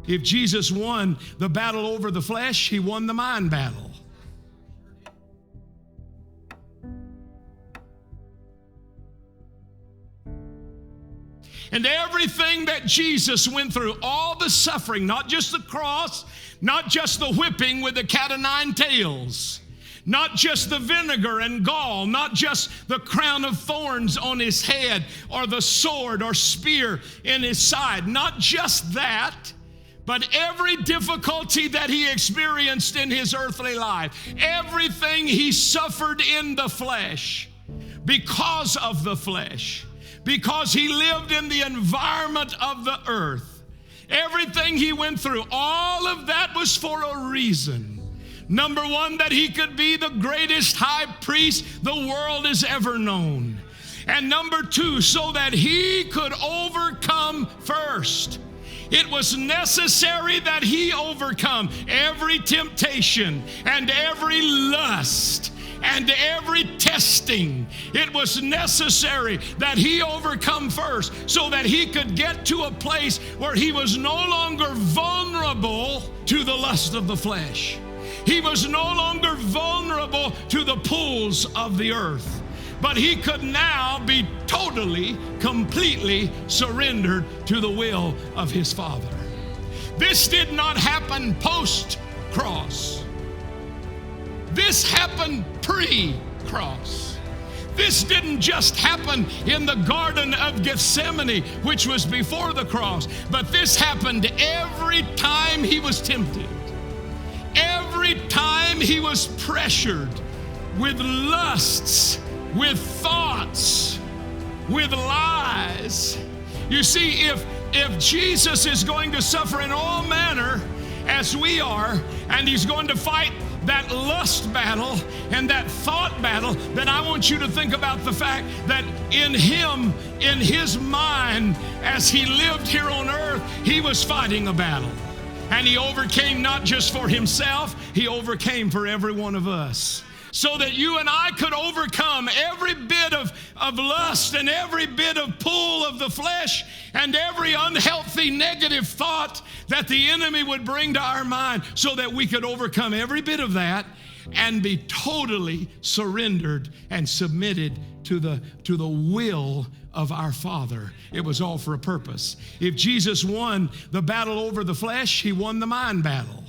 If Jesus won the battle over the flesh, he won the mind battle. And everything that Jesus went through, all the suffering, not just the cross, not just the whipping with the cat o' nine tails, not just the vinegar and gall, not just the crown of thorns on his head or the sword or spear in his side, not just that, but every difficulty that he experienced in his earthly life, everything he suffered in the flesh because of the flesh, because he lived in the environment of the earth. Everything he went through, all of that was for a reason. Number one, that he could be the greatest high priest the world has ever known. And number two, so that he could overcome first. It was necessary that he overcome every temptation and every lust and every testing. It was necessary that he overcome first so that he could get to a place where he was no longer vulnerable to the lust of the flesh. He was no longer vulnerable to the pulls of the earth, but he could now be totally, completely surrendered to the will of his Father. This did not happen post-cross. This happened pre-cross. This didn't just happen in the Garden of Gethsemane, which was before the cross, but this happened every time he was tempted. Every time he was pressured with lusts, with thoughts, with lies. You see, if Jesus is going to suffer in all manner as we are, and he's going to fight that lust battle and that thought battle, then I want you to think about the fact that in him, in his mind, as he lived here on earth, he was fighting a battle. And he overcame not just for himself, he overcame for every one of us. So that you and I could overcome every bit of lust and every bit of pull of the flesh and every unhealthy negative thought that the enemy would bring to our mind, so that we could overcome every bit of that and be totally surrendered and submitted to the will of our Father. It was all for a purpose. If Jesus won the battle over the flesh, he won the mind battle.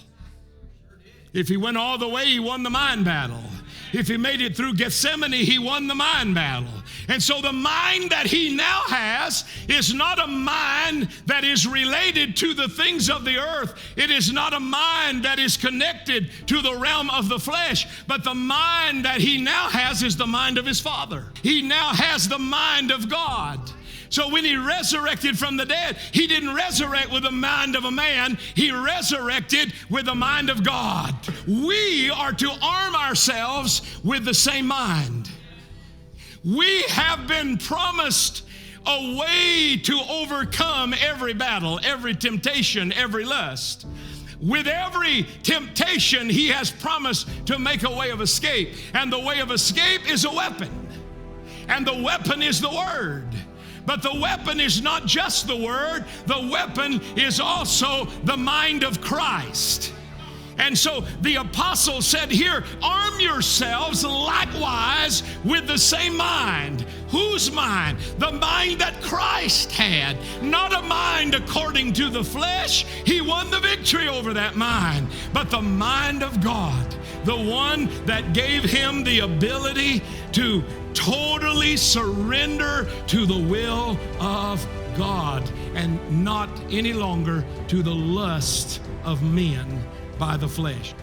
If he went all the way, he won the mind battle. If he made it through Gethsemane, he won the mind battle. And so the mind that he now has is not a mind that is related to the things of the earth. It is not a mind that is connected to the realm of the flesh, but the mind that he now has is the mind of his Father. He now has the mind of God. So when he resurrected from the dead, he didn't resurrect with the mind of a man. He resurrected with the mind of God. We are to arm ourselves with the same mind. We have been promised a way to overcome every battle, every temptation, every lust. With every temptation, he has promised to make a way of escape. And the way of escape is a weapon. And the weapon is the Word. But the weapon is not just the Word. The weapon is also the mind of Christ. And so the apostle said here, arm yourselves likewise with the same mind. Whose mind? The mind that Christ had. Not a mind according to the flesh. He won the victory over that mind. But the mind of God, the one that gave him the ability to totally surrender to the will of God and not any longer to the lust of men by the flesh.